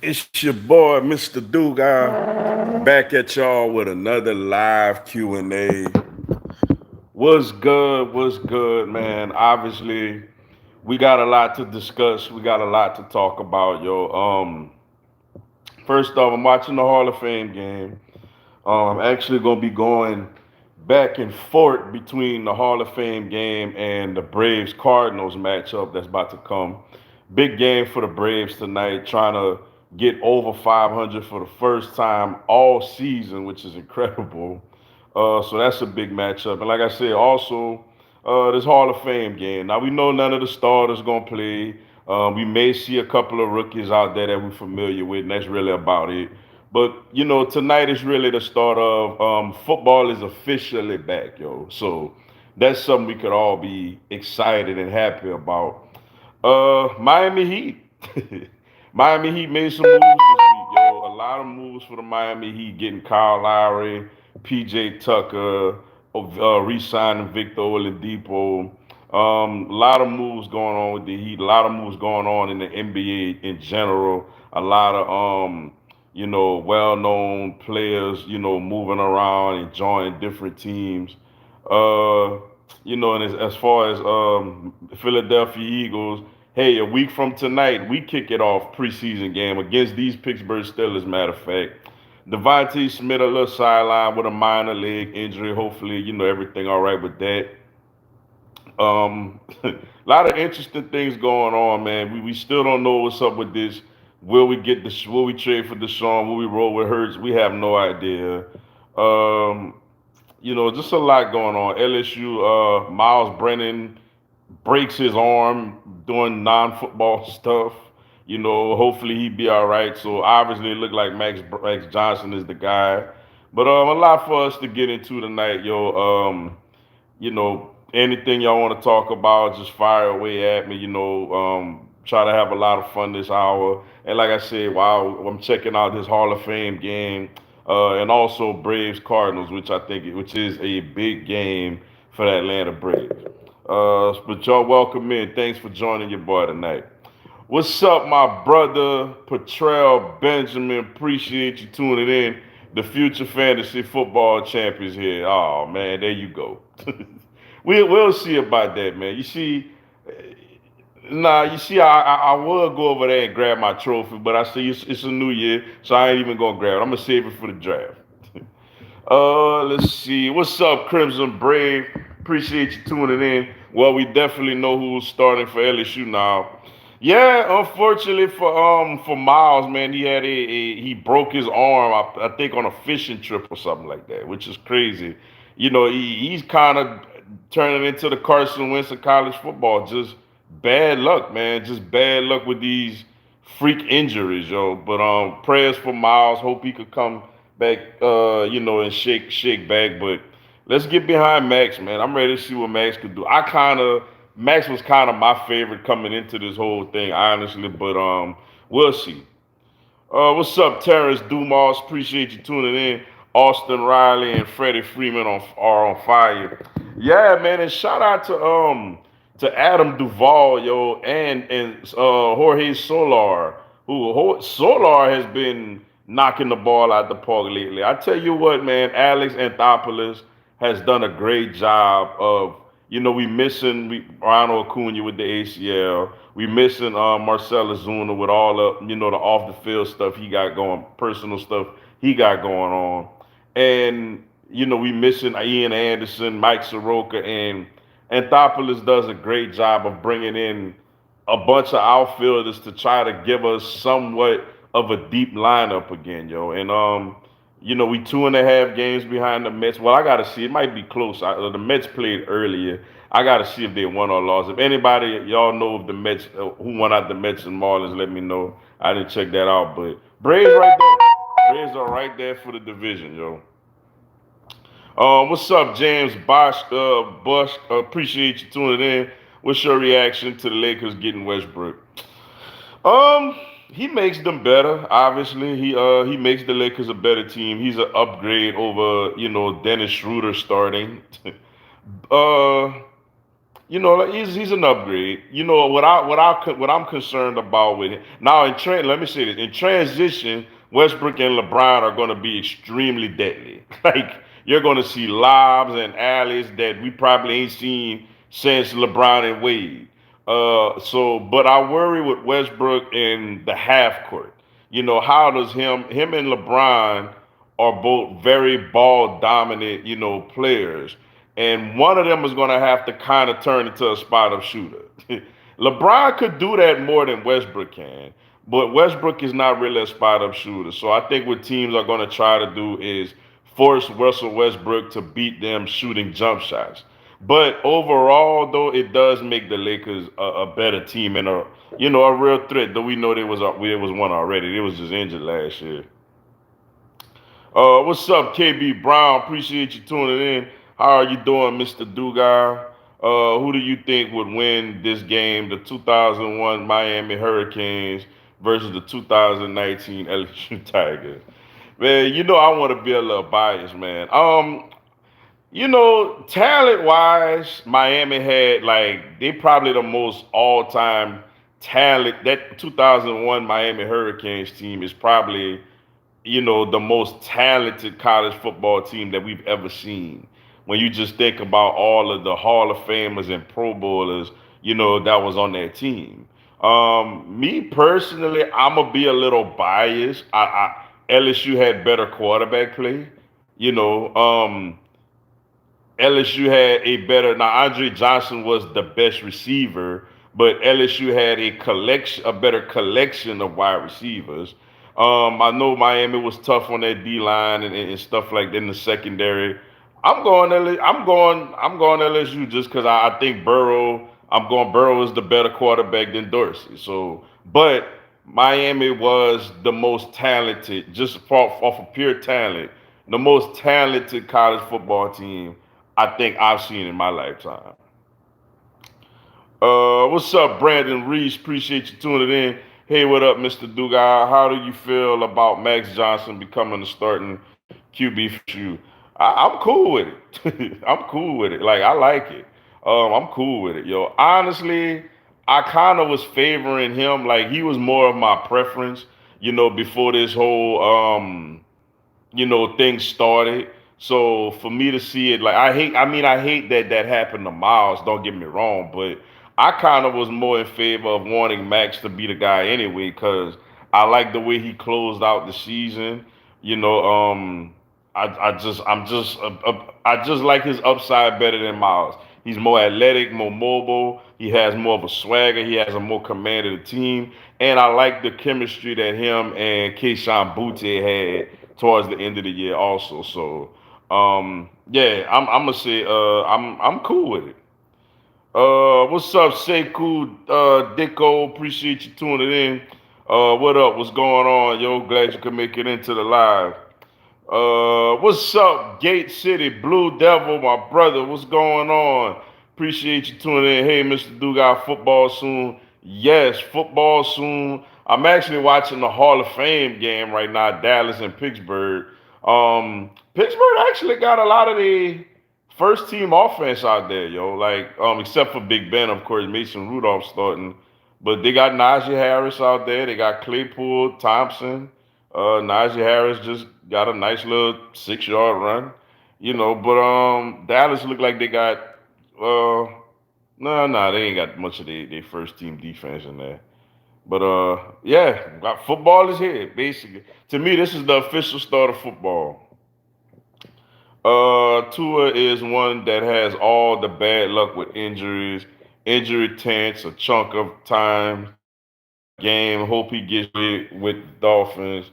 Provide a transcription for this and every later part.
It's your boy, Mr. Duga, back at y'all with another live Q&A. What's good? What's good, man? Obviously, we got a lot to discuss. We got a lot to talk about, yo. First off, I'm watching the Hall of Fame game. I'm actually gonna be going back and forth between the Hall of Fame game and the Braves Cardinals matchup that's about to come. Big game for the Braves tonight, trying to get over 500 for the first time all season, which is incredible. So that's a big matchup. And like I said, also this Hall of Fame game. Now we know none of the starters gonna play. We may see a couple of rookies out there that we're familiar with, and that's really about it. But tonight is really the start of football is officially back, yo. So that's something we could all be excited and happy about. Miami Heat. Miami Heat made some moves this week, yo. A lot of moves for the Miami Heat, getting Kyle Lowry, PJ Tucker, re-signing Victor Oladipo. A lot of moves going on with the Heat. A lot of moves going on in the NBA in general. A lot of well-known players, moving around and joining different teams. Uh, and as far as Philadelphia Eagles, hey, a week from tonight, we kick it off preseason game against these Pittsburgh Steelers. Matter of fact, Devontae Smith a little sideline with a minor leg injury. Hopefully, everything all right with that. A lot of interesting things going on, man. We still don't know what's up with this. Will we get the? Will we trade for Deshaun? Will we roll with Hurts? We have no idea. Um, just a lot going on. LSU, Miles Brennan breaks his arm doing non-football stuff. Hopefully he be all right. So obviously it looked like Max Johnson is the guy. But a lot for us to get into tonight, yo. Anything y'all want to talk about, just fire away at me. Try to have a lot of fun this hour. And like I said, while I'm checking out this Hall of Fame game, and also Braves Cardinals, which is a big game for the Atlanta Braves. But y'all welcome in. Thanks for joining your boy tonight. What's up, my brother Patrell Benjamin? Appreciate you tuning in. The future fantasy football champions here. Oh man, there you go. We'll see about that, man. I would go over there and grab my trophy, but I see it's a new year, so I ain't even gonna grab it. I'm gonna save it for the draft. Let's see. What's up, Crimson Brave? Appreciate you tuning in. Well, we definitely know who's starting for LSU now. Yeah, unfortunately for Miles, man, he broke his arm. I think on a fishing trip or something like that, which is crazy. He's kind of turning into the Carson Wentz of college football. Just bad luck, man. Just bad luck with these freak injuries, yo. But prayers for Miles. Hope he could come back, and shake back. But let's get behind Max, man. I'm ready to see what Max could do. Max was kind of my favorite coming into this whole thing, honestly. But we'll see. What's up, Terrence Dumas? Appreciate you tuning in. Austin Riley and Freddie Freeman are on fire. Yeah, man, and shout out to Adam Duvall, yo, and Jorge Solar, Solar has been knocking the ball out the park lately. I tell you what, man, Alex Anthopoulos has done a great job of we missing Ronald Acuna with the ACL. We missing Marcelo Zuna with all the the off the field stuff he got going, personal stuff he got going on, and we missing Ian Anderson, Mike Soroka, and Anthopoulos does a great job of bringing in a bunch of outfielders to try to give us somewhat of a deep lineup again, yo. And we 2.5 games behind the Mets. Well, I gotta see. It might be close. The Mets played earlier. I gotta see if they won or lost. If anybody y'all know of the Mets who won out the Mets and Marlins, let me know. I didn't check that out, but Braves right there. Braves are right there for the division, yo. What's up, James Bosch? Bush, appreciate you tuning in. What's your reaction to the Lakers getting Westbrook? Um, he makes them better. Obviously, he makes the Lakers a better team. He's an upgrade over Dennis Schroeder starting. uh, like he's an upgrade. What I'm concerned about with him now let me say this, in transition, Westbrook and LeBron are going to be extremely deadly. Like you're going to see lobs and alleys that we probably ain't seen since LeBron and Wade. But I worry with Westbrook in the half court. How does him and LeBron are both very ball dominant, players, and one of them is going to have to kind of turn into a spot up shooter. LeBron could do that more than Westbrook can, but Westbrook is not really a spot up shooter. So I think what teams are going to try to do is force Russell Westbrook to beat them shooting jump shots. But overall, though, it does make the Lakers a better team and a real threat. Though we know there was one already. It was just injured last year. What's up, KB Brown? Appreciate you tuning in. How are you doing, Mr. Dugar? Who do you think would win this game, the 2001 Miami Hurricanes versus the 2019 LSU Tigers? Man, I want to be a little biased, man. Talent wise, Miami had they probably the most all time talent. That 2001 Miami Hurricanes team is probably the most talented college football team that we've ever seen. When you just think about all of the Hall of Famers and Pro Bowlers, that was on that team. Me personally, I'm gonna be a little biased. LSU had better quarterback play. You know, LSU had a better. Now Andre Johnson was the best receiver, but LSU had a better collection of wide receivers. I know Miami was tough on that D line and stuff like that in the secondary. I'm going LSU just because I think Burrow. I'm going Burrow is the better quarterback than Dorsey. So, but Miami was the most talented, just off of pure talent, the most talented college football team I think I've seen in my lifetime. What's up, Brandon Reese? Appreciate you tuning in. Hey, what up, Mr. Dugai? How do you feel about Max Johnson becoming the starting QB for you? I'm cool with it. I'm cool with it. Like I like it. I'm cool with it, yo. Honestly, I kind of was favoring him. Like he was more of my preference, before this whole things started. So for me to see it, like I hate that happened to Miles. Don't get me wrong, but I kind of was more in favor of wanting Max to be the guy anyway, because I like the way he closed out the season. You know, I just like his upside better than Miles. He's more athletic, more mobile. He has more of a swagger. He has a more command of the team, and I like the chemistry that him and Keishawn Butte had towards the end of the year also. So yeah, I'm gonna say I'm cool with it. What's up, Sekou Dicko? Appreciate you tuning in. What up? What's going on, yo? Glad you could make it into the live. What's up, Gate City Blue Devil, my brother? What's going on? Appreciate you tuning in. Hey, Mr. Dugas, football soon. Yes, football soon. I'm actually watching the Hall of Fame game right now, Dallas and Pittsburgh. Pittsburgh actually got a lot of the first team offense out there, yo. Like, except for Big Ben, of course, Mason Rudolph starting. But they got Najee Harris out there. They got Claypool, Thompson. Najee Harris just got a nice little 6 yard run, But Dallas looked like they got no, they ain't got much of their first team defense in there. But yeah, football is here basically. To me, this is the official start of football. Tua is one that has all the bad luck with injuries, injury tents, a chunk of time game. Hope he gets it with Dolphins.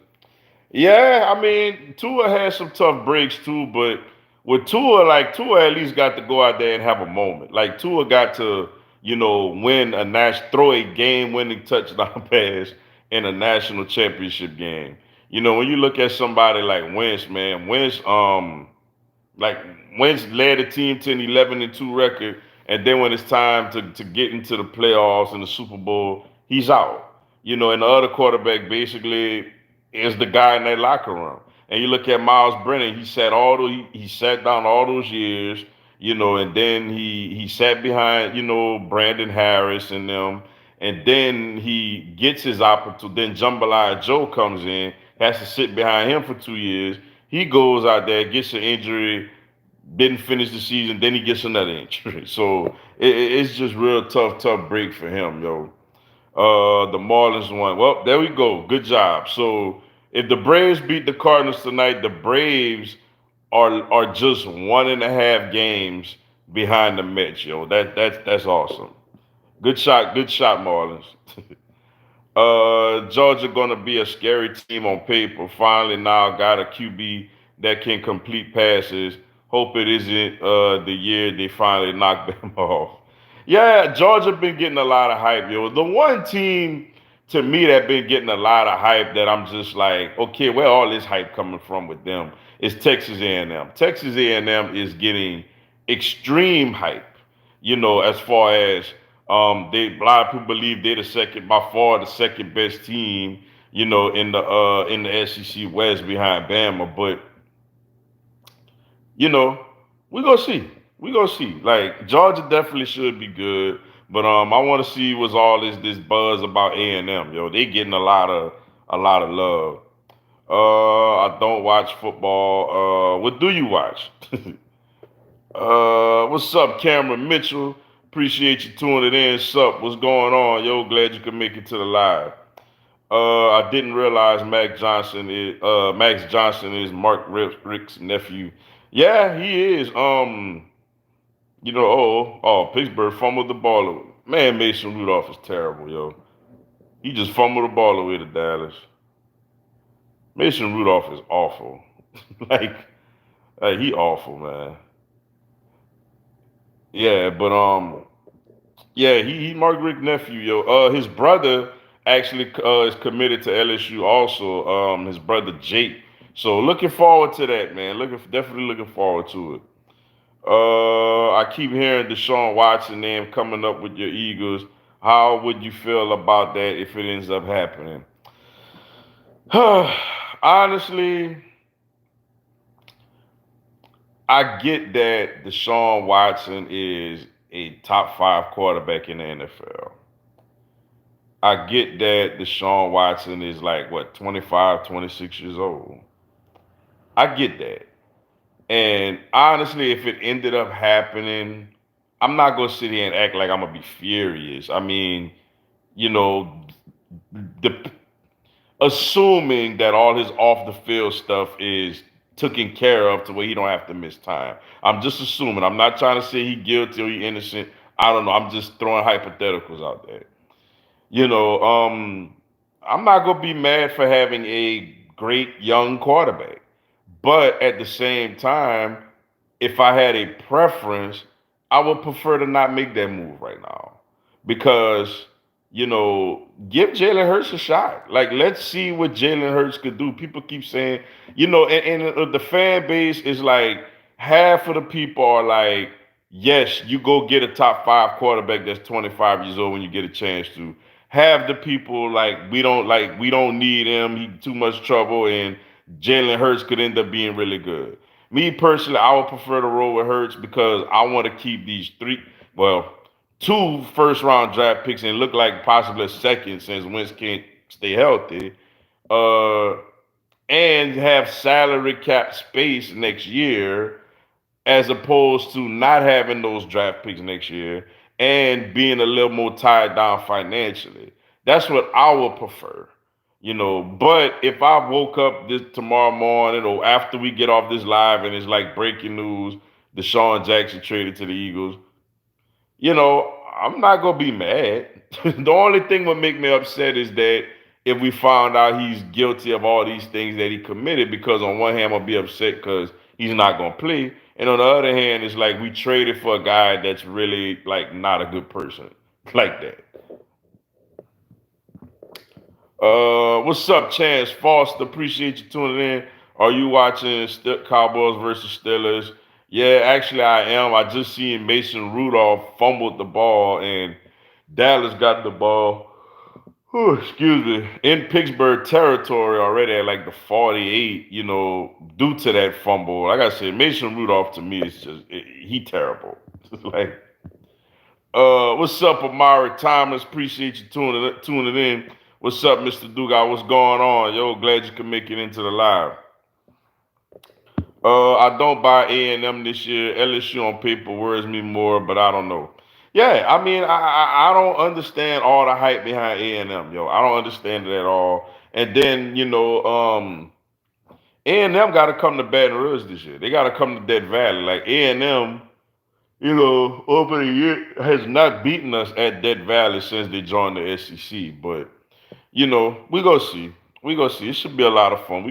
Yeah, I mean, Tua had some tough breaks too, but with Tua, like Tua at least got to go out there and have a moment. Like Tua got to, win throw a game-winning touchdown pass in a national championship game. When you look at somebody like Wentz, man, like Wentz led the team to an 11-2 record, and then when it's time to get into the playoffs and the Super Bowl, he's out. And the other quarterback basically is the guy in that locker room. And you look at Miles Brennan, he sat down all those years. and then he sat behind, Brandon Harris and them, and then he gets his opportunity. Then Jambalaya Joe comes in, has to sit behind him for 2 years. He goes out there, gets an injury, didn't finish the season, then he gets another injury. So it's just real tough break for him, yo. The Marlins won. Well, there we go. Good job. So if the Braves beat the Cardinals tonight, the Braves are just 1.5 games behind the Mets, yo. That's awesome. Good shot, Marlins. Georgia gonna be a scary team on paper. Finally, now got a QB that can complete passes. Hope it isn't the year they finally knock them off. Yeah, Georgia been getting a lot of hype, yo. The one team to me that been getting a lot of hype that I'm just like, okay, where all this hype coming from with them is Texas A&M. Texas A&M is getting extreme hype, as far as a lot of people believe they're the second, by far the second best team, in the SEC West behind Bama. But you know, we gonna see. We gonna see. Like Georgia definitely should be good, but I want to see what's all this buzz about A&M. Yo, they getting a lot of love. I don't watch football. What do you watch? What's up, Cameron Mitchell? Appreciate you tuning in. Sup? What's going on? Yo, glad you could make it to the live. I didn't realize Max Johnson is Mark Rick's nephew. Yeah, he is. Pittsburgh fumbled the ball away. Man, Mason Rudolph is terrible, yo. He just fumbled the ball away to Dallas. Mason Rudolph is awful. like, he awful, man. Yeah, but yeah, he Mark Rick nephew, yo. His brother actually is committed to LSU also. His brother Jake. So looking forward to that, man. Definitely looking forward to it. I keep hearing Deshaun Watson name coming up with your Eagles. How would you feel about that if it ends up happening? Honestly, I get that Deshaun Watson is a top 5 quarterback in the NFL. I get that Deshaun Watson is like, what, 25, 26 years old. I get that. And honestly, if it ended up happening, I'm not going to sit here and act like I'm going to be furious. I mean, you know, the, assuming that all his off the field stuff is taken care of to where he don't have to miss time. I'm just assuming. I'm not trying to say he guilty or he innocent. I don't know. I'm just throwing hypotheticals out there. You know, I'm not gonna be mad for having a great young quarterback, but at the same time, if I had a preference, I would prefer to not make that move right now because give Jalen Hurts a shot. Like, let's see what Jalen Hurts could do. People keep saying, and the fan base is like half of the people are like, yes, you go get a top 5 quarterback that's 25 years old when you get a chance to. Have the people like we don't need him. He too much trouble, and Jalen Hurts could end up being really good. Me personally, I would prefer to roll with Hurts because I want to keep these well, 2 first-round draft picks and look like possibly a second since Wentz can't stay healthy. Uh, and have salary cap space next year as opposed to not having those draft picks next year and being a little more tied down financially. That's what I would prefer. But if I woke up this tomorrow morning or after we get off this live and it's like breaking news, Deshaun Jackson traded to the Eagles, I'm not gonna be mad. The only thing would make me upset is that if we found out he's guilty of all these things that he committed, because on one hand I'll be upset because he's not gonna play, and on the other hand, it's like we traded for a guy that's really like not a good person like that. What's up, Chance Foster? Appreciate you tuning in. Are you watching Cowboys versus Steelers? Yeah, actually I am. I just seen Mason Rudolph fumbled the ball and Dallas got the ball. Excuse me, in Pittsburgh territory already at like the 48, due to that fumble. Like I said, Mason Rudolph to me is just he terrible. Like, what's up, Amari Thomas? Appreciate you tuning in. What's up, Mr. Dugas? What's going on? Yo, glad you can make it into the live. I don't buy A&M this year. LSU on paper worries me more, but I don't know. Yeah, I mean, I don't understand all the hype behind A&M, yo. I don't understand it at all. And then A&M got to come to Baton Rouge this year. They got to come to Death Valley. Like A&M, over the year has not beaten us at Death Valley since they joined the SEC. But we gonna see. We gonna see. It should be a lot of fun. We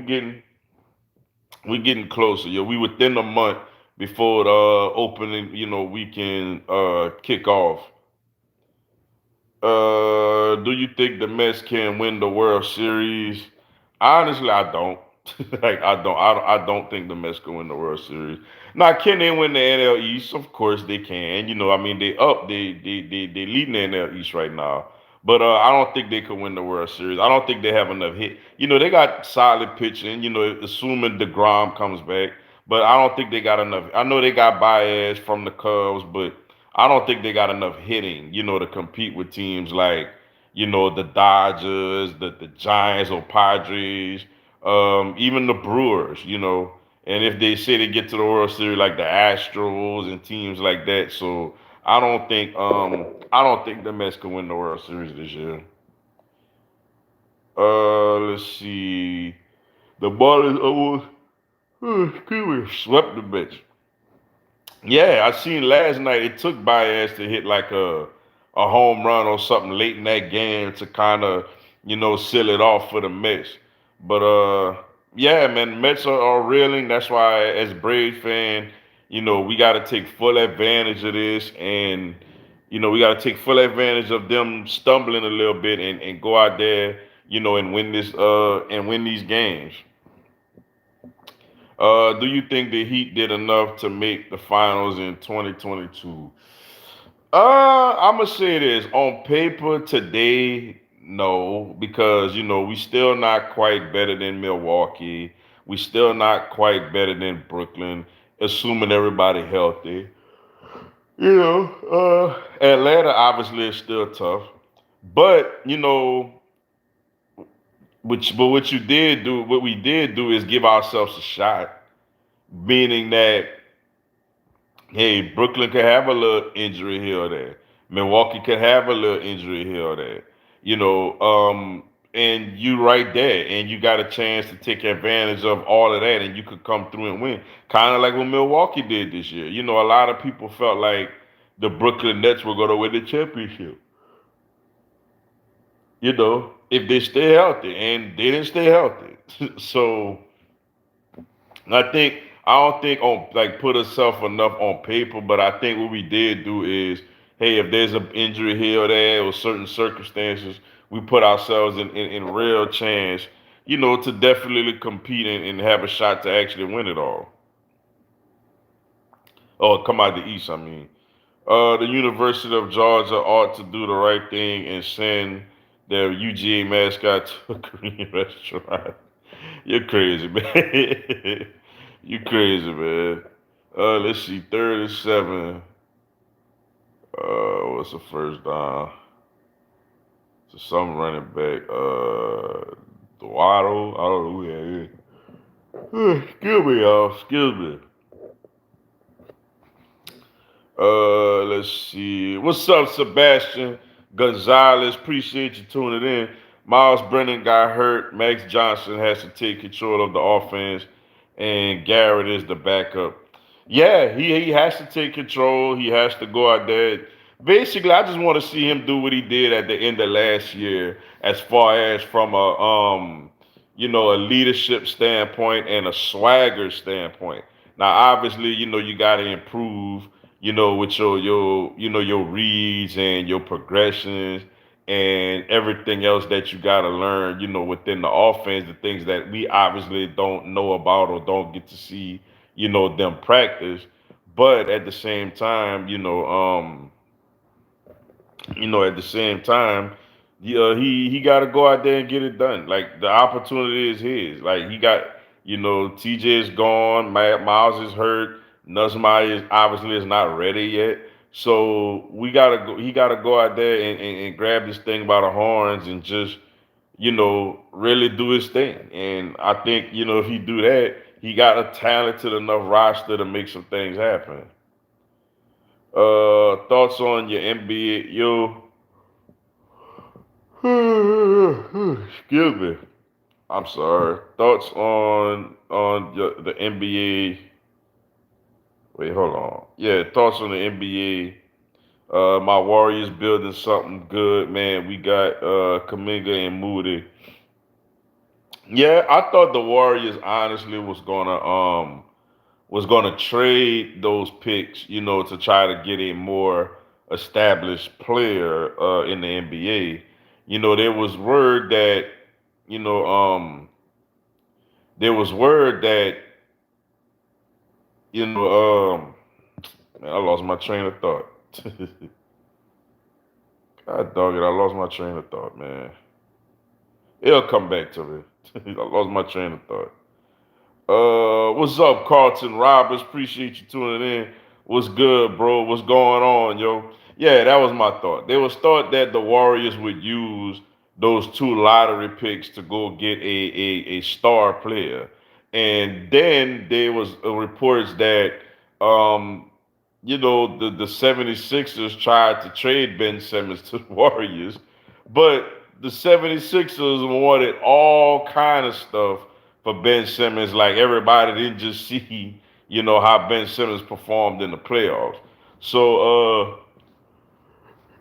getting closer. Yo, we within a month before the opening, weekend kick off. Do you think the Mets can win the World Series? Honestly, I don't. Like I don't think the Mets can win the World Series. Now, can they win the NL East? Of course they can. I mean they leading the NL East right now. But I don't think they could win the World Series. I don't think they have enough hit. They got solid pitching. Assuming Degrom comes back, but I don't think they got enough. I know they got Baez from the Cubs, but I don't think they got enough hitting. To compete with teams like the Dodgers, the Giants or Padres, even the Brewers. And if they say they get to the World Series like the Astros and teams like that, so I don't think the Mets can win the World Series this year. Let's see. The ball is almost excuse me, swept the bitch. Yeah, I seen last night it took Baez to hit like a home run or something late in that game to kind of seal it off for the Mets. But yeah, man, the Mets are reeling. That's why as Braves fan, we got to take full advantage of this, and we got to take full advantage of them stumbling a little bit and go out there, and win these games. Do you think the Heat did enough to make the finals in 2022? I'm gonna say this on paper today, no, because we still not quite better than Milwaukee. We still not quite better than Brooklyn, assuming everybody healthy. Atlanta obviously is still tough, but what we did do is give ourselves a shot, meaning that hey, Brooklyn could have a little injury here or there. Milwaukee could have a little injury here or there. And you right there, and you got a chance to take advantage of all of that, and you could come through and win. Kind of like what Milwaukee did this year. A lot of people felt like the Brooklyn Nets were going to win the championship. If they stay healthy, and they didn't stay healthy. So I don't think on like put herself enough on paper, but I think what we did do is, hey, if there's an injury here or there or certain circumstances, we put ourselves in real chance, to definitely compete and have a shot to actually win it all. Or come out the East, I mean. The University of Georgia ought to do the right thing and send their UGA mascot to a Korean restaurant. You're crazy, man. You crazy, man. Let's see, 37. What's the first down? So some running back. Duato. I don't know who that is. Excuse me, y'all. Excuse me. Let's see. What's up, Sebastian Gonzalez? Appreciate you tuning in. Miles Brennan got hurt. Max Johnson has to take control of the offense, and Garrett is the backup. Yeah, he has to take control. He has to go out there. Basically, I just want to see him do what he did at the end of last year, as far as from a leadership standpoint and a swagger standpoint. Now, obviously, you got to improve, with your reads and your progressions and everything else that you got to learn, within the offense, the things that we obviously don't know about or don't get to see, them practice. But at the same time, at the same time, he got to go out there and get it done. Like the opportunity is his. Like he got, TJ is gone. Miles is hurt. Nussmeier is obviously is not ready yet. So we gotta go. He gotta go out there and grab this thing by the horns and just really do his thing. And I think if he do that, he got a talented enough roster to make some things happen. Thoughts on your NBA? Excuse me. I'm sorry. Thoughts on the NBA? Wait, hold on. Yeah, thoughts on the NBA. My Warriors building something good, man. We got Kaminga and Moody. Yeah, I thought the Warriors honestly was gonna trade those picks, to try to get a more established player in the NBA. There was word that you know there was word that you know man, I lost my train of thought. God dog it, I lost my train of thought, man. It'll come back to me. I lost my train of thought. What's up, Carlton Roberts? Appreciate you tuning in. What's good, bro? What's going on, yo? Yeah, that was my thought. There was thought that the Warriors would use those two lottery picks to go get a star player. And then there was reports that the 76ers tried to trade Ben Simmons to the Warriors, but the 76ers wanted all kind of stuff for Ben Simmons. Like everybody didn't just see, how Ben Simmons performed in the playoffs. So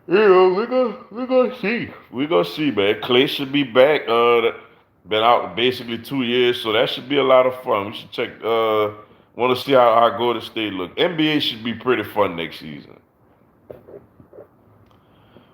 we're gonna see. We're gonna see, man. Clay should be back. Been out basically 2 years, so that should be a lot of fun. We should check. Want to see how Golden State look. NBA should be pretty fun next season.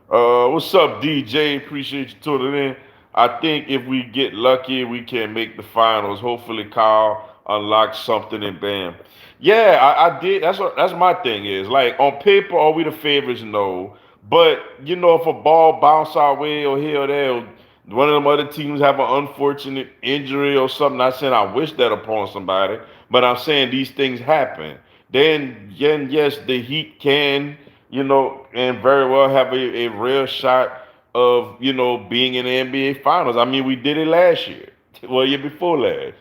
What's up, DJ? Appreciate you tuning in. I think if we get lucky, we can make the finals. Hopefully, Kyle unlocks something and bam. Yeah, I did. That's my thing is like on paper, are we the favorites? No, but if a ball bounce our way or here or there, one of them other teams have an unfortunate injury or something. Not saying I wish that upon somebody, but I'm saying these things happen. Then yes, the Heat can and very well have a real shot of, being in the NBA Finals. I mean, we did it last year. Well, year before last.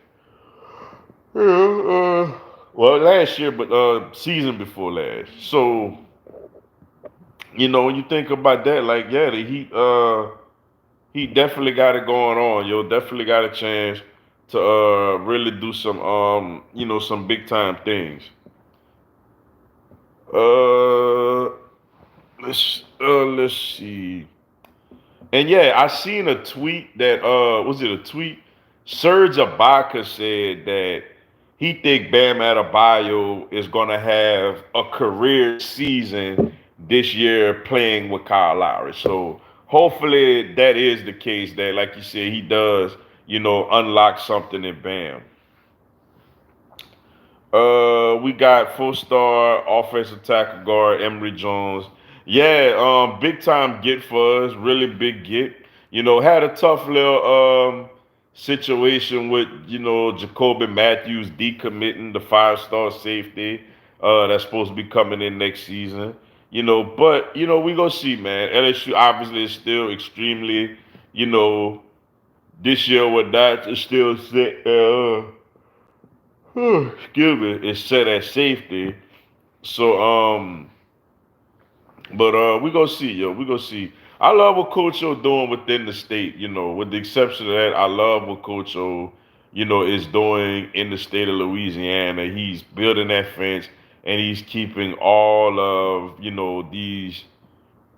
Yeah, well, last year, but season before last. So, when you think about that, like, yeah, the Heat, he definitely got it going on. Yo, definitely got a chance to really do some big time things. Uh, let's see. And yeah, I seen a tweet that was it a tweet? Serge Ibaka said that he think Bam Adebayo is gonna have a career season this year playing with Kyle Lowry. So hopefully that is the case. That like you said, he does unlock something in Bam. We got full star offensive tackle guard Emory Jones. Yeah, big time get for us, really big get. Had a tough little situation with Jacoby Matthews decommitting the 5-star safety that's supposed to be coming in next season. But we gonna see, man. LSU obviously is still extremely, you know, this year with that is still set. Excuse me, is set at safety. So but we gonna see, yo. We gonna see. I love what Coach O doing within the state. With the exception of that, I love what Coach O, is doing in the state of Louisiana. He's building that fence and he's keeping all of these.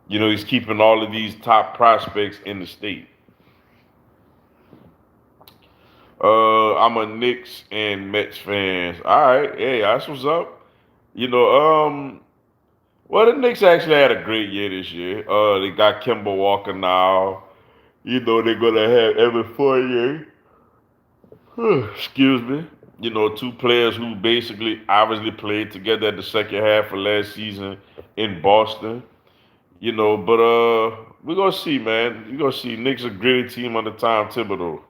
He's keeping all of these top prospects in the state. I'm a Knicks and Mets fans. All right, hey, that's what's up. You know, well, the Knicks actually had a great year this year. They got Kemba Walker now. They're gonna have every 4 year. Excuse me. Two players who basically obviously played together at the second half of last season in Boston. But we're gonna see, man. We're gonna see. Knicks a gritty team under Tom Thibodeau.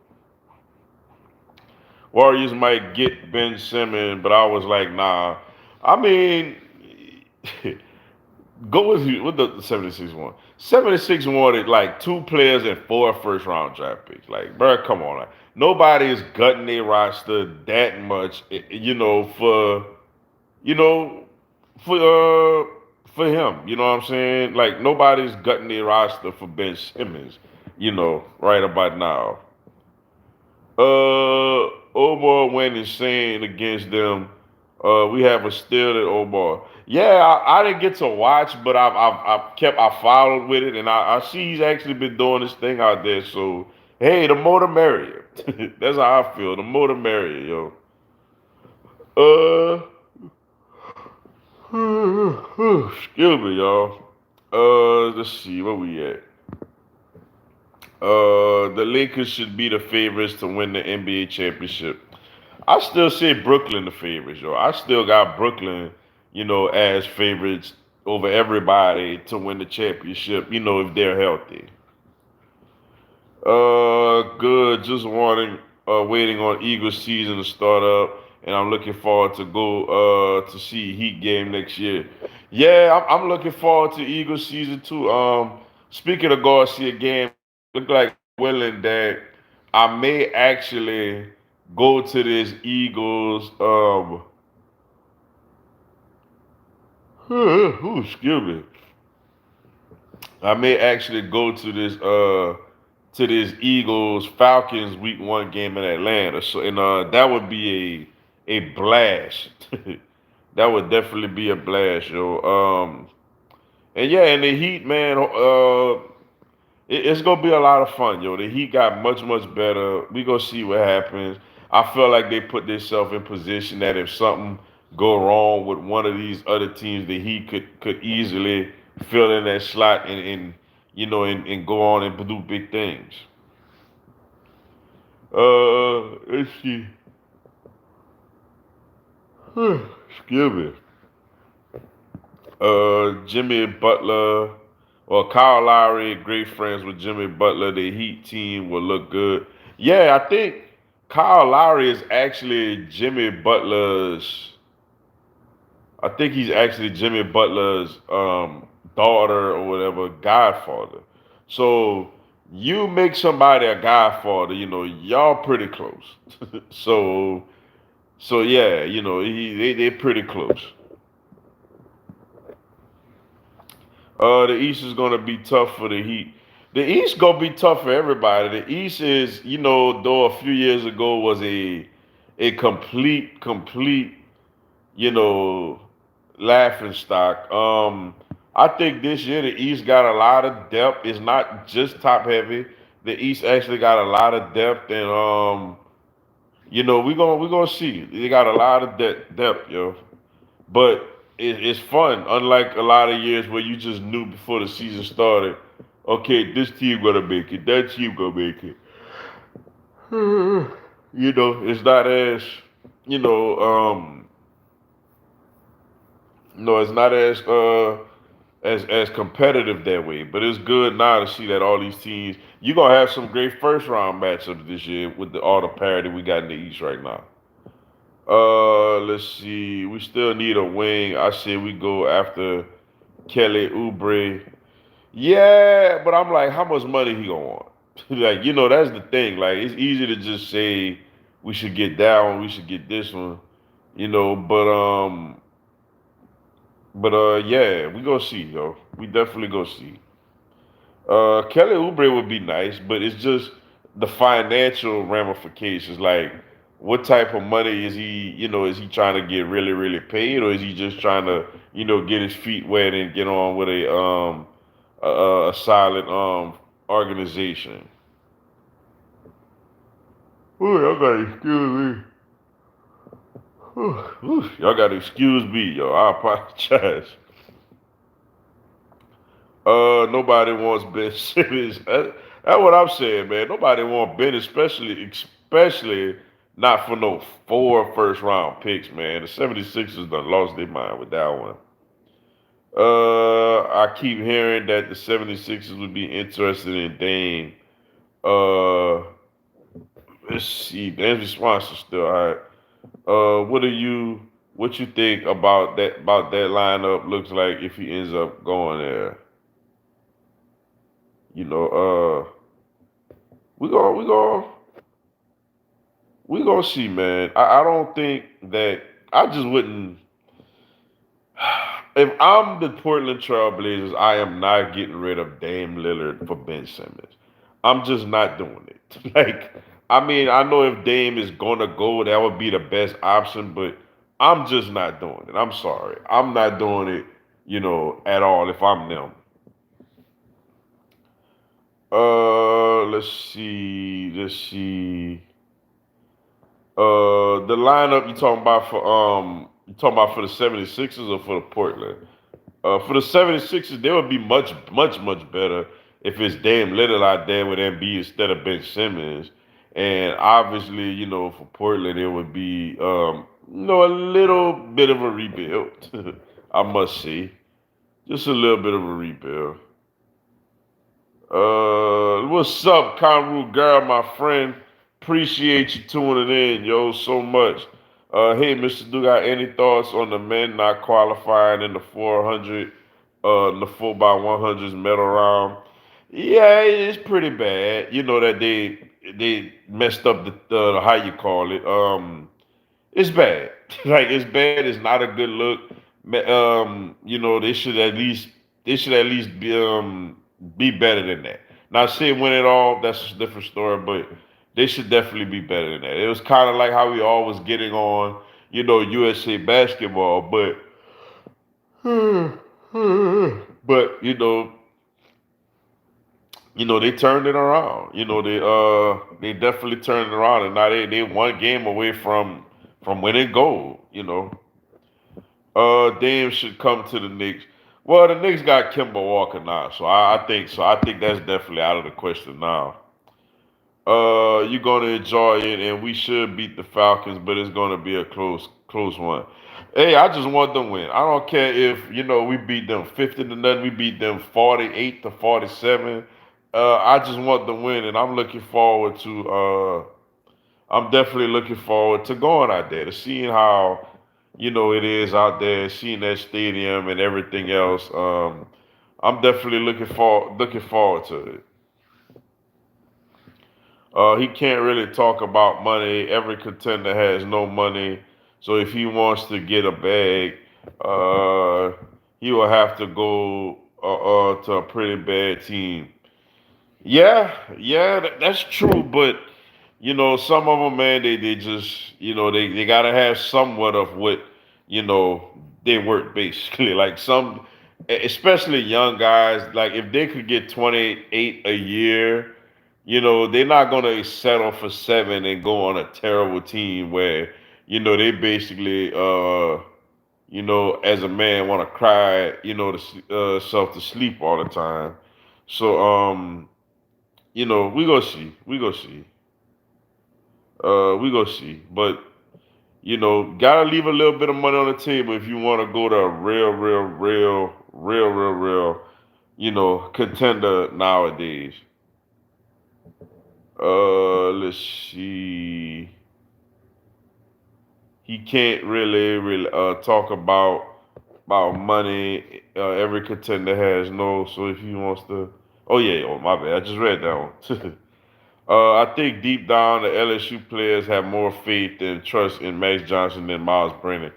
Warriors might get Ben Simmons, but I was like, nah. I mean, go with you. What the 76 one? 76 wanted like two players and four first round draft picks. Like, bro, come on. Like, nobody is gutting their roster that much, you know, for uh for him. You know what I'm saying? Like nobody's gutting their roster for Ben Simmons, right about now. Omar went insane against them. We have a steal at Omar. Yeah, I didn't get to watch, but I followed with it, and I see he's actually been doing this thing out there. So hey, the more the merrier. That's how I feel. The more the merrier, yo. Uh, excuse me, y'all. Let's see where we at. The Lakers should be the favorites to win the NBA championship. I still say Brooklyn the favorites, yo. I still got Brooklyn, as favorites over everybody to win the championship, if they're healthy. Good. Just waiting on Eagles season to start up, and I'm looking forward to go to see Heat game next year. Yeah, I'm looking forward to Eagles season too. Speaking of going to see a game, look like willing that I may actually go to this Eagles. Excuse me. I may actually go to this Eagles Falcons Week 1 game in Atlanta. So and that would be a blast. That would definitely be a blast, yo. And yeah, and the Heat, man, it's gonna be a lot of fun, yo. The Heat got much better. We gonna see what happens. I feel like they put themselves in position that if something go wrong with one of these other teams, the Heat could easily fill in that slot and go on and do big things. Let's see. Excuse me. Jimmy Butler or Kyle Lowry, great friends with Jimmy Butler. The Heat team will look good. Yeah, I think Kyle Lowry is actually Jimmy Butler's. I think he's actually Jimmy Butler's daughter or whatever, godfather. So you make somebody a godfather, y'all pretty close. so so yeah, they're pretty close. The East is gonna be tough for the Heat. The East gonna be tough for everybody. The East is, though a few years ago was a complete, you know, laughing stock. I think this year the East got a lot of depth. It's not just top heavy. The East actually got a lot of depth, and we're gonna see. They got a lot of depth, yo. But it's fun. Unlike a lot of years where you just knew before the season started, okay, this team gonna make it, that team gonna make it. It's not as you know, no, it's not as competitive that way. But it's good now to see that all these teams. You're gonna have some great first round matchups this year with all the parity we got in the East right now. Let's see. We still need a wing. I say we go after Kelly Oubre. Yeah, but I'm like, how much money he gonna want? Like, that's the thing. Like, it's easy to just say we should get that one, we should get this one, but yeah, we gonna see, yo. We definitely gonna see. Kelly Oubre would be nice, but it's just the financial ramifications. Like, what type of money is he? Is he trying to get really, really paid, or is he just trying to, get his feet wet and get on with a solid organization? Ooh, y'all gotta excuse me. Y'all gotta excuse me, yo. I apologize. Nobody wants Ben Simmons. That's what I'm saying, man. Nobody wants Ben, especially not for no four first round picks, man. The 76ers done lost their mind with that one. I keep hearing that the 76ers would be interested in Dame. Uh, let's see. Dame's response is still all right. What you think about that lineup looks like if he ends up going there? You know, we go we go we gonna see, man. I don't think that I just wouldn't. If I'm the Portland Trailblazers, I am not getting rid of Dame Lillard for Ben Simmons. I'm just not doing it. Like, I mean, I know if Dame is gonna go, that would be the best option, but I'm just not doing it. I'm sorry. I'm not doing it, at all if I'm them. Let's see. Let's see. The lineup you talking about for the 76ers or for the Portland? For the 76ers, they would be much, much, much better if it's Dame Lillard out there with Embiid instead of Ben Simmons. And obviously, for Portland, it would be, a little bit of a rebuild. I must say, just a little bit of a rebuild. What's up, Conru girl, my friend? Appreciate you tuning in, yo, so much. Hey, Mr. Do got any thoughts on the men not qualifying in the 400, the 4x100s medal round? Yeah, it's pretty bad. You know that they messed up the how you call it. It's bad. Like it's bad. It's not a good look. They should at least be better than that. Not saying win it all. That's a different story, but they should definitely be better than that. It was kind of like how we always getting on, USA basketball, but but they turned it around. They definitely turned it around, and now they one game away from winning gold. Dame should come to the Knicks. Well, the Knicks got Kemba Walker now, so I think so. I think that's definitely out of the question now. You're gonna enjoy it, and we should beat the Falcons, but it's gonna be a close one. Hey, I just want them to win. I don't care if we beat them 50-0, we beat them 48-47. I just want them to win, and I'm looking forward to. I'm definitely looking forward to going out there to seeing how it is out there, seeing that stadium and everything else. I'm definitely looking forward to it. He can't really talk about money. Every contender has no money. So if he wants to get a bag, uh, he will have to go to a pretty bad team. Yeah, yeah, that's true. But some of them, man, they just they gotta have somewhat of what you know they work basically. Like especially young guys. Like if they could get 28 a year, they're not gonna settle for seven and go on a terrible team where they basically as a man want to cry self to sleep all the time. So we go see, we go see, but gotta leave a little bit of money on the table if you want to go to a real contender nowadays. Let's see. He can't really talk about money. Every contender has no. So if he wants to, oh yeah, oh my bad, I just read that one. I think deep down the LSU players have more faith and trust in Max Johnson than Miles Brennan.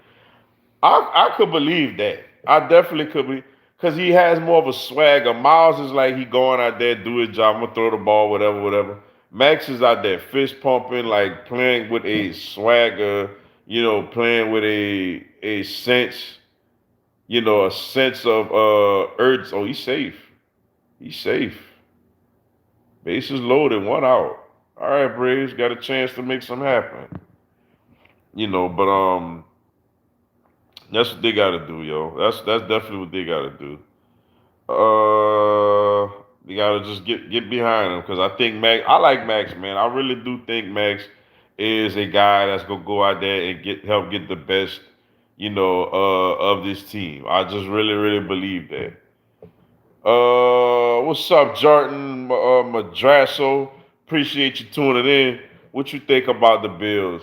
I could believe that. I definitely could be because he has more of a swagger. Miles is like he going out there do his job. I'm gonna throw the ball, whatever, whatever. Max is out there fist pumping, like playing with a swagger. Playing with a sense, a sense of urge. Oh, he's safe. He's safe. Bases loaded, one out. All right, Braves got a chance to make something happen. But that's what they gotta do, yo. That's definitely what they gotta do. They gotta just get behind him because I think Max. I like Max, man. I really do think Max is a guy that's gonna go out there and help get the best. of this team. I just really, really believe that. What's up, Jordan Madrasso? Appreciate you tuning in. What you think about the Bills?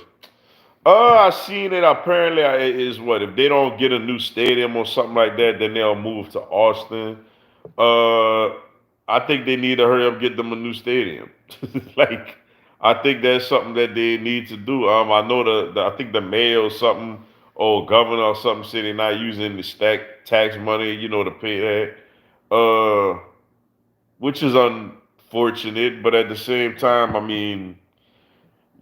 I seen it. Apparently, it is what if they don't get a new stadium or something like that, then they'll move to Austin. Uh, I think they need to hurry up get them a new stadium. Like, I think that's something that they need to do. I know I think the mayor or something or governor or something said they're not using the stack tax money, to pay that. Which is unfortunate, but at the same time, I mean,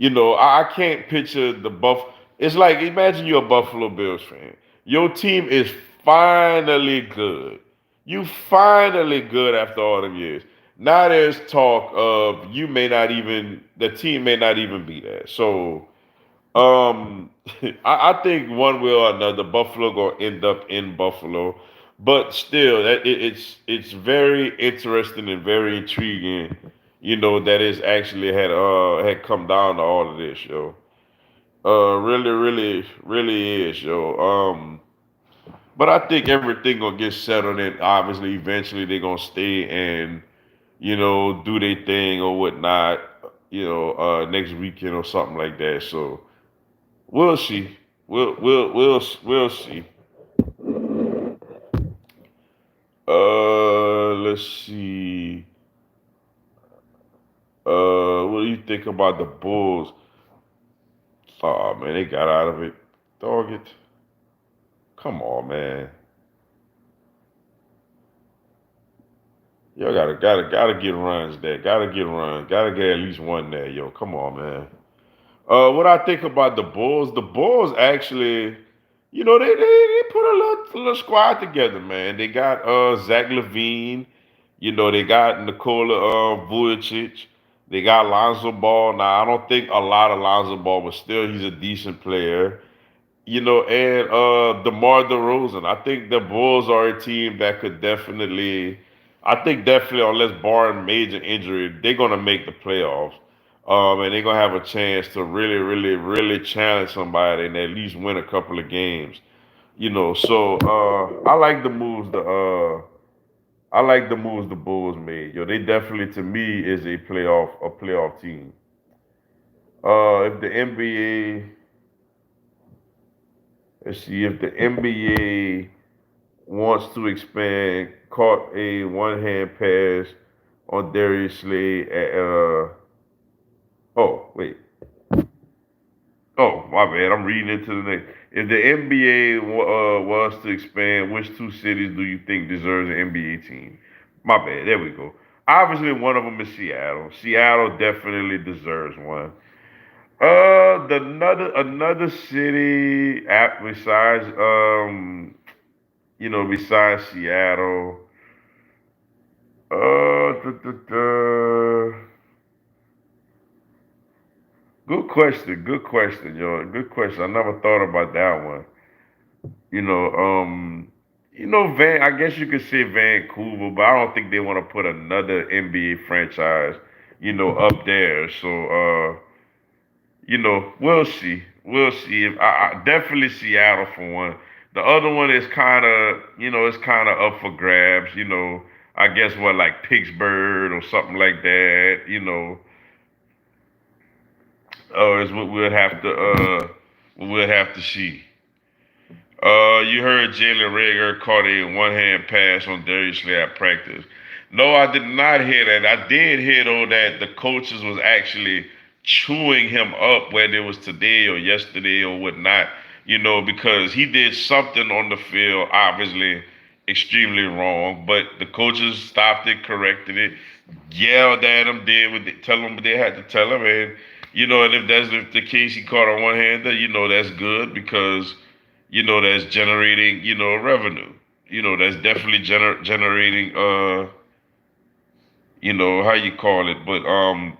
I can't picture the Buff. It's like imagine you're a Buffalo Bills fan. Your team is finally good. You finally good after all them years. Now there's talk of you may not even the team may not even be there. So I think one way or another, Buffalo gonna end up in Buffalo, but still, it's very interesting and very intriguing. That is actually had come down to all of this, yo. Really, really, really is, yo. But I think everything gonna get settled in. Obviously, eventually they're gonna stay and do their thing or whatnot. Next weekend or something like that. So. We'll see. We'll see. Let's see. What do you think about the Bulls? Oh man, they got out of it. Dog it. Come on, man. Y'all gotta get runs there. Gotta get runs. Gotta get at least one there, yo. Come on, man. What I think about the Bulls actually, they put a little squad together, man. They got Zach Levine, they got Nikola Vujicic, they got Lonzo Ball. Now I don't think a lot of Lonzo Ball, but still he's a decent player. And DeMar DeRozan. I think the Bulls are a team that could definitely, I think definitely, unless barring major injury, they're gonna make the playoffs. And they're gonna have a chance to really, really, really challenge somebody and at least win a couple of games. So I like the moves. I like the moves the Bulls made. They definitely to me is a playoff team. If the NBA Let's see if the NBA wants to expand. Caught a one-hand pass on Darius Slade at. Oh wait. Oh my bad. I'm reading into the next. If the NBA wants to expand, which two cities do you think deserves an NBA team? My bad. There we go. Obviously, one of them is Seattle. Seattle definitely deserves one. The another city besides besides Seattle. Good question. Good question, yo. Good question. I never thought about that one. You know, I guess you could say Vancouver, but I don't think they want to put another NBA franchise, up there. So, we'll see. We'll see. If I definitely Seattle for one. The other one is kind of, it's kind of up for grabs. I guess what like Pittsburgh or something like that. Is what we'll have to see. You heard Jalen Rager caught a one-hand pass on Darius Slay at practice. No, I did not hear that. I did hear though that the coaches was actually chewing him up, whether it was today or yesterday or whatnot. Because he did something on the field, obviously extremely wrong. But the coaches stopped it, corrected it, yelled at him, did what tell him what they had to tell him, and and if that's the case, he caught a one-hander. That's good because that's generating, revenue. That's definitely generating, how you call it. But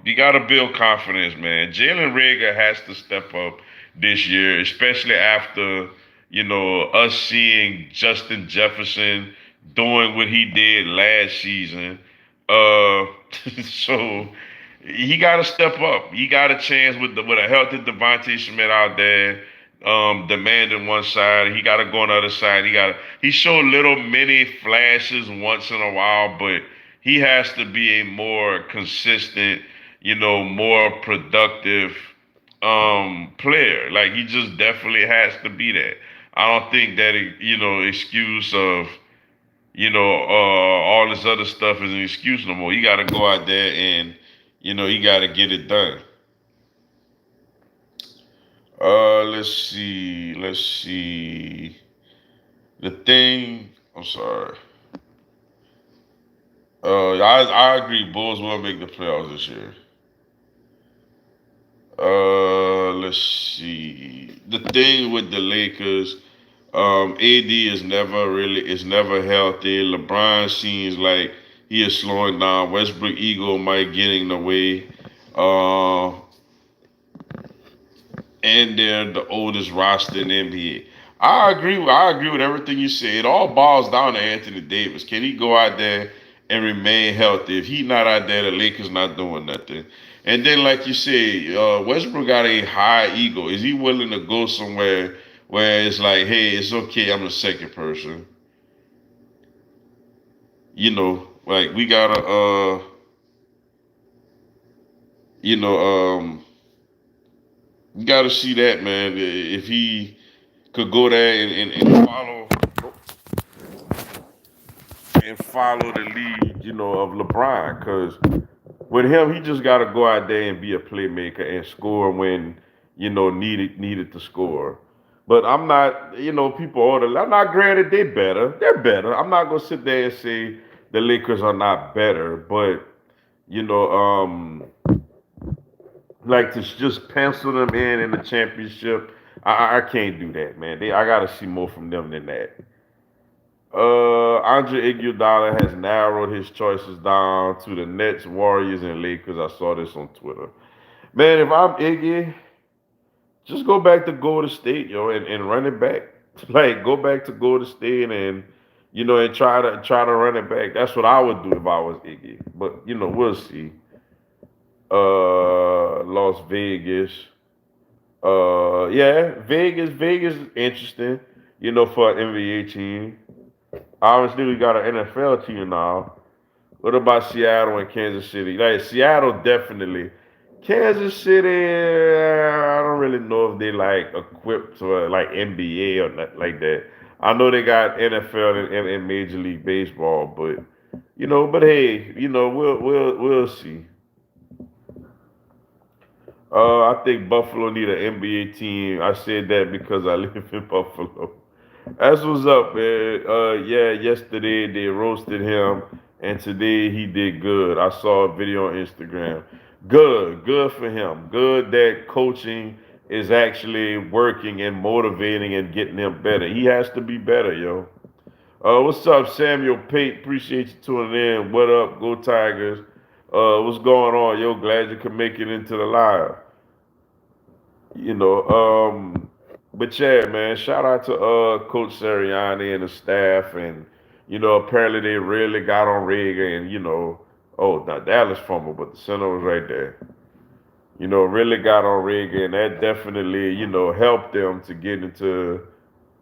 you got to build confidence, man. Jalen Rager has to step up this year, especially after, us seeing Justin Jefferson doing what he did last season. Uh, so he got to step up. He got a chance with a healthy Devontae Smith out there. demanding one side. He got to go on the other side. He showed little mini flashes once in a while, but he has to be a more consistent, more productive player. Like he just definitely has to be that. I don't think that excuse of all this other stuff is an excuse no more. You got to go out there and you got to get it done. Let's see. Let's see. The thing. I'm sorry. I agree. Bulls will make the playoffs this year. Let's see. The thing with the Lakers, AD is never healthy. LeBron seems like he is slowing down. Westbrook ego might get in the way. Uh, and they're the oldest roster in the NBA. I agree with everything you say. It all boils down to Anthony Davis. Can he go out there and remain healthy? If he's not out there, the Lakers not doing nothing. And then, like you say, Westbrook got a high ego. Is he willing to go somewhere where it's like, hey, it's okay, I'm the second person? Like we gotta, you know, you gotta see that, man. If he could go there and follow the lead, of LeBron. Because with him, he just got to go out there and be a playmaker and score when needed to score. But I'm not, people order. I'm not granted they better. They're better. I'm not gonna sit there and say the Lakers are not better, but you know, like to just pencil them in the championship. I can't do that, man. I gotta see more from them than that. Andre Iguodala has narrowed his choices down to the Nets, Warriors, and Lakers. I saw this on Twitter. Man, if I'm Iggy, just go back to Golden State, and run it back. Like go back to Golden State and and try to run it back. That's what I would do if I was Iggy. But we'll see. Las Vegas. Yeah, Vegas is interesting. For an NBA team. Obviously, we got an NFL team now. What about Seattle and Kansas City? Like Seattle, definitely. Kansas City, I don't really know if they like equipped for like NBA or not like that. I know they got NFL and Major League Baseball, but but hey, we'll see. I think Buffalo need an NBA team. I said that because I live in Buffalo. That's what's up, man. Yeah, yesterday they roasted him, and today he did good. I saw a video on Instagram. Good for him. Good that coaching is actually working and motivating and getting him better. He has to be better, yo. What's up, Samuel Pate? Appreciate you tuning in. What up, Go Tigers? What's going on, yo? Glad you could make it into the live. You know, but yeah, man, shout out to Coach Sirianni and the staff, and apparently they really got on Reagan, and oh, now Dallas fumble, but the center was right there. Really got on Reagan, and that definitely helped them to get into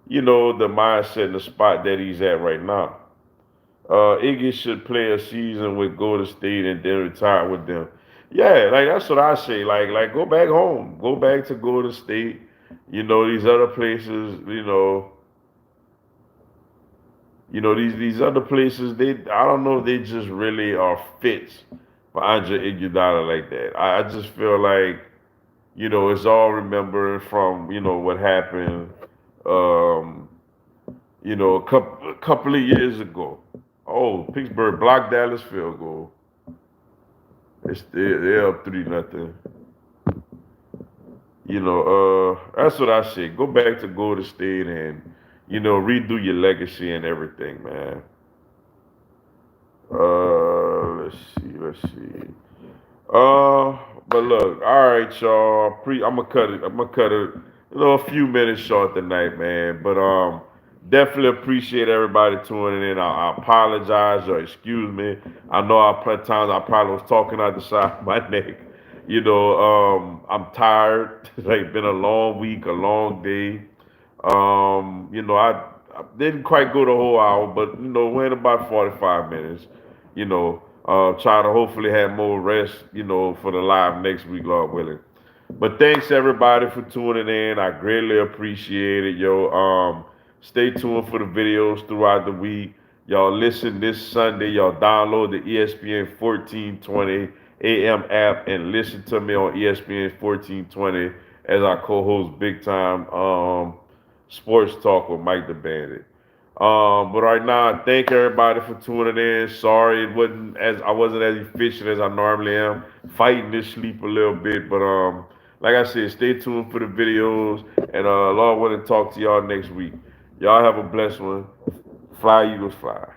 the mindset and the spot that he's at right now. Iggy should play a season with Golden State and then retire with them. Yeah, like that's what I say. Like go back home, go back to Golden State. These other places. These other places. I don't know if they just really are fits for Andre Iguodala like that. I just feel like it's all remembered from what happened. Um, a couple of years ago. Oh, Pittsburgh blocked Dallas field goal. They're up 3-0. That's what I say. Go back to Golden State and redo your legacy and everything, man. Let's see. But look, all right, y'all. I'm gonna cut it. I'm gonna cut it. A few minutes short tonight, man. But definitely appreciate everybody tuning in. I apologize or excuse me. I know at times I probably was talking out the side of my neck. I'm tired. Like been a long week, a long day. I didn't quite go the whole hour, but went about 45 minutes. Try to hopefully have more rest, for the live next week, Lord willing. But thanks everybody for tuning in. I greatly appreciate it, yo. Stay tuned for the videos throughout the week. Y'all listen this Sunday. Y'all download the ESPN 1420 AM app and listen to me on ESPN 1420 as I co-host Big Time Sports Talk with Mike the Bandit. But right now, thank everybody for tuning in. Sorry I wasn't as efficient as I normally am, fighting this sleep a little bit. But like I said, stay tuned for the videos, and Lord willing, talk to y'all next week. Y'all have a blessed one. Fly Eagles fly.